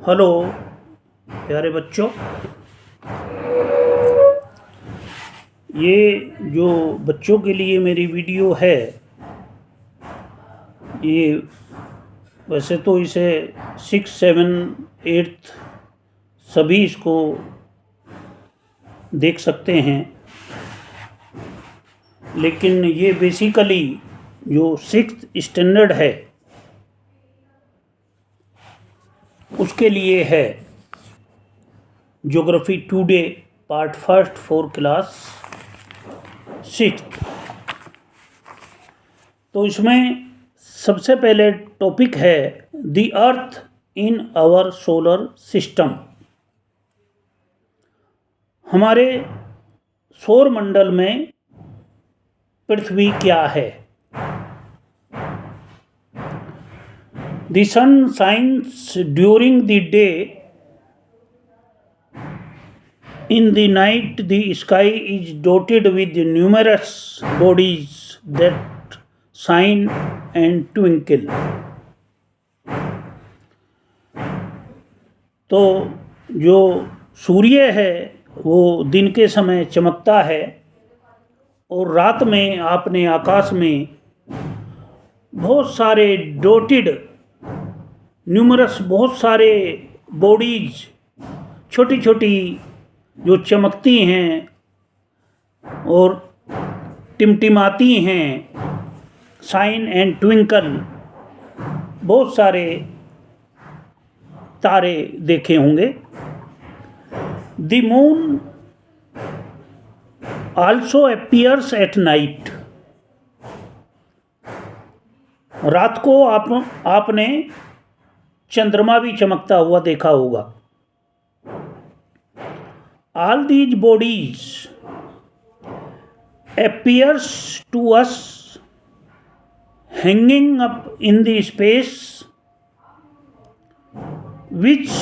Hello प्यारे बच्चों। ये जो बच्चों के लिए मेरी वीडियो है, ये वैसे तो इसे 6, 7, 8 सभी इसको देख सकते हैं, लेकिन ये बेसिकली जो 6th स्टैंडर्ड है उसके लिए है। Geography today part first for class 6th। तो इसमें सबसे पहले टॉपिक है the earth in our solar system. हमारे सौर मंडल में पृथ्वी क्या है। The sun shines during the day, in the night the sky is dotted with numerous bodies that shine and twinkle। तो जो सूर्य है वो दिन के समय चमकता है और रात में आपने आकाश में बहुत सारे डॉटेड न्यूमरस, बहुत सारे बॉडीज छोटी छोटी जो चमकती हैं और टिमटिमाती हैं, शाइन एंड ट्विंकल, बहुत सारे तारे देखे होंगे। The moon also appears at night. रात को आपने चंद्रमा भी चमकता हुआ देखा होगा। All these bodies appears to us hanging up in the space which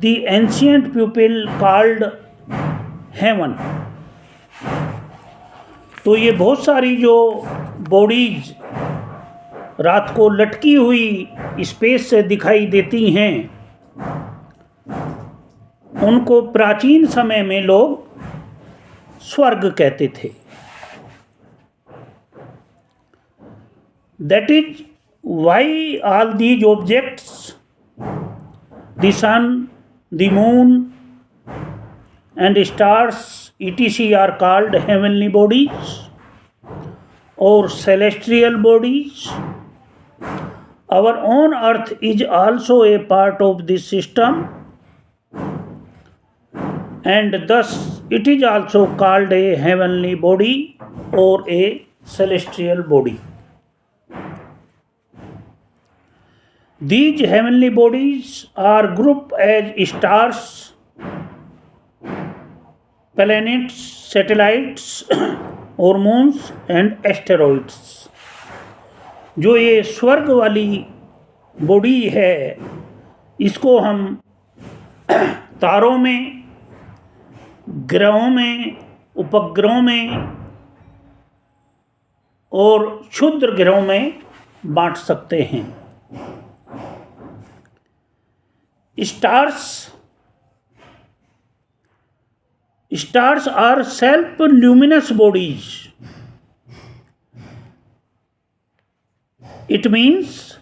the ancient people called heaven। तो ये बहुत सारी जो बॉडीज रात को लटकी हुई स्पेस से दिखाई देती हैं, उनको प्राचीन समय में लोग स्वर्ग कहते थे। That is why all these objects, the sun, the moon and stars etc are called heavenly bodies और celestial bodies. Our own earth is also a part of this system and thus it is also called a heavenly body or a celestial body। These heavenly bodies are grouped as stars, planets, satellites or moons and asteroids। जो ये स्वर्ग वाली body है, इसको हम तारों में, ग्रहों में, उपग्रहों में और क्षुद्र ग्रहों में बांट सकते हैं। Stars are self luminous bodies. It means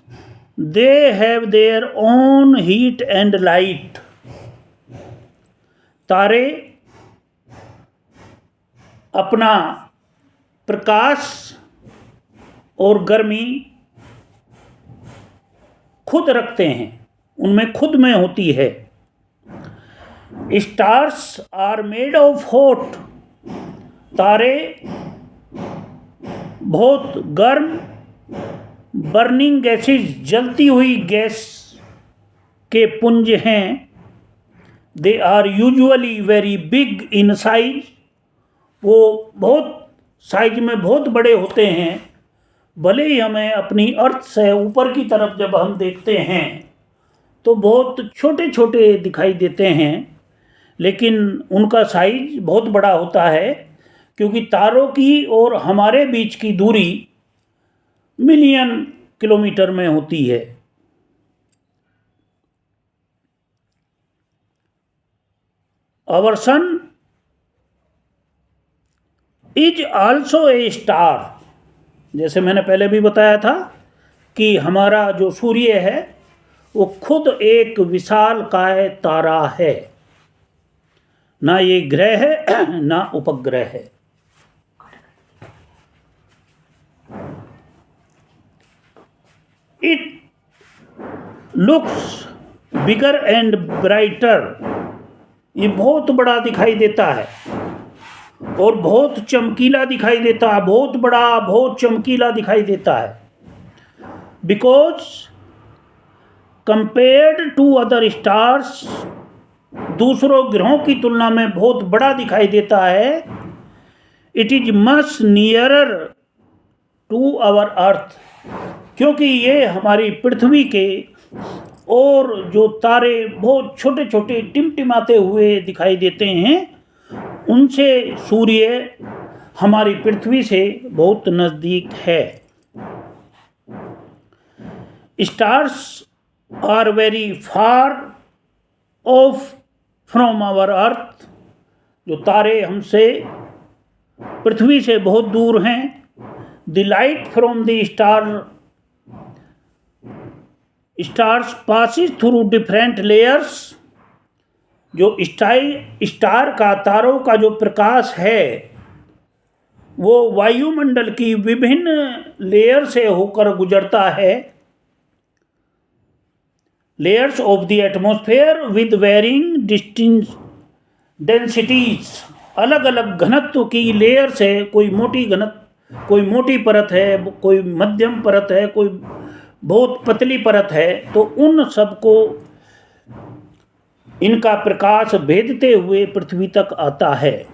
they have their own heat and light. तारे अपना प्रकाश और गर्मी खुद रखते हैं, उनमें खुद में होती है। Stars are made of hot. तारे बहुत गर्म बर्निंग गैसेज, जलती हुई गैस के पुंज हैं। They are usually very big in size. वो बहुत साइज में बहुत बड़े होते हैं। भले ही हमें अपनी अर्थ से ऊपर की तरफ जब हम देखते हैं तो बहुत छोटे छोटे दिखाई देते हैं, लेकिन उनका साइज बहुत बड़ा होता है, क्योंकि तारों की और हमारे बीच की दूरी मिलियन किलोमीटर में होती है। Our sun is also a star, जैसे मैंने पहले भी बताया था कि हमारा जो सूर्य है वो खुद एक विशालकाय तारा है, ना ये ग्रह है ना उपग्रह है। It looks bigger and brighter, ये बहुत बड़ा दिखाई देता है और बहुत चमकीला दिखाई देता है, बहुत बड़ा बहुत चमकीला दिखाई देता है। Because compared to other stars, दूसरों ग्रहों की तुलना में बहुत बड़ा दिखाई देता है। It is much nearer to our earth, क्योंकि ये हमारी पृथ्वी के और जो तारे बहुत छोटे छोटे टिमटिमाते हुए दिखाई देते हैं उनसे सूर्य हमारी पृथ्वी से बहुत नज़दीक है। Stars are very far off from our earth, जो तारे हमसे पृथ्वी से बहुत दूर हैं। The light from the stars passes through different layers, जो स्टार का तारों का जो प्रकाश है वो वायुमंडल की विभिन्न लेयर से होकर गुजरता है। Layers of the atmosphere with varying distinct densities, अलग अलग घनत्व की लेयर से, कोई मोटी परत है, कोई मध्यम परत है, कोई बहुत पतली परत है, तो उन सबको इनका प्रकाश भेदते हुए पृथ्वी तक आता है।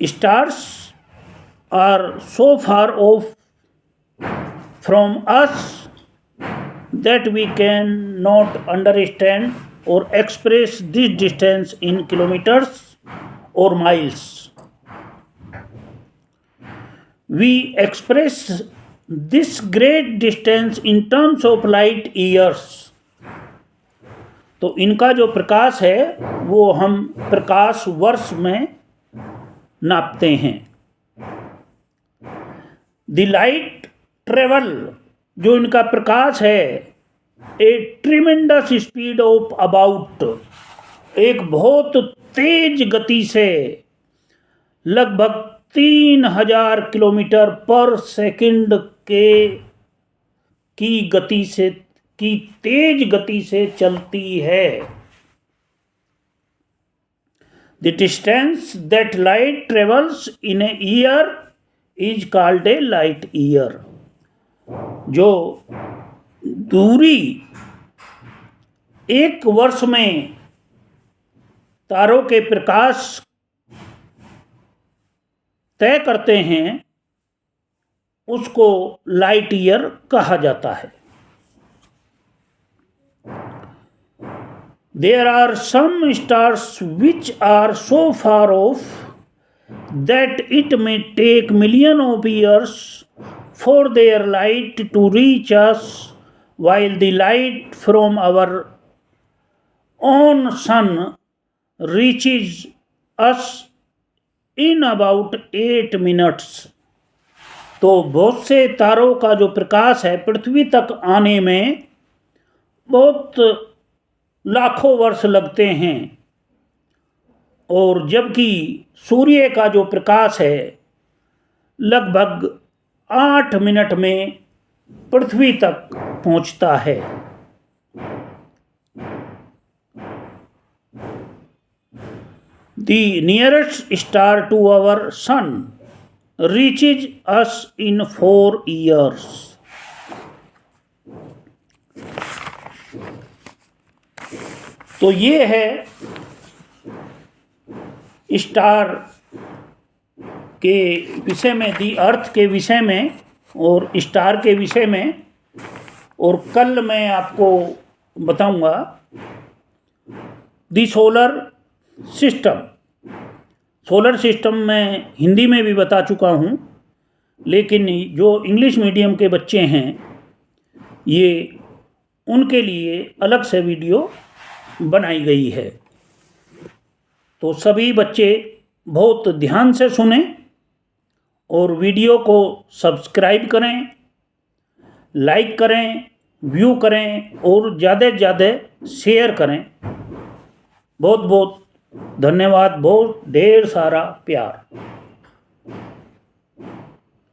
Stars are so far off from us that we can not understand और express this distance in kilometres और miles. We express this great distance in terms of light years, तो इनका जो प्रकाश है वो हम प्रकाश वर्ष में नापते हैं। द लाइट ट्रेवल, जो इनका प्रकाश है, ए ट्रिमेंडस स्पीड ऑफ अबाउट, एक बहुत तेज गति से, लगभग 3000 किलोमीटर पर सेकंड की तेज गति से चलती है। The distance that light travels in a year is called a light year, जो दूरी एक वर्ष में तारों के प्रकाश तय करते हैं उसको लाइट ईयर कहा जाता है। There are some stars which are so far off that it may take million of years for their light to reach us, while the light from our own sun reaches us in about 8 minutes। तो बहुत से तारों का जो प्रकाश है पृथ्वी तक आने में बहुत लाखों वर्ष लगते हैं, और जबकि सूर्य का जो प्रकाश है लगभग 8 मिनट में पृथ्वी तक पहुंचता है। The nearest star to our sun reaches us in 4 years। तो ये है स्टार के विषय में, दी अर्थ के विषय में और स्टार के विषय में। और कल मैं आपको बताऊंगा दी सोलर सिस्टम। सोलर सिस्टम मैं हिंदी में भी बता चुका हूँ, लेकिन जो इंग्लिश मीडियम के बच्चे हैं ये उनके लिए अलग से वीडियो बनाई गई है। तो सभी बच्चे बहुत ध्यान से सुने और वीडियो को सब्सक्राइब करें, लाइक करें, व्यू करें और ज़्यादा से ज़्यादा शेयर करें। बहुत बहुत धन्यवाद, बहुत ढेर सारा प्यार।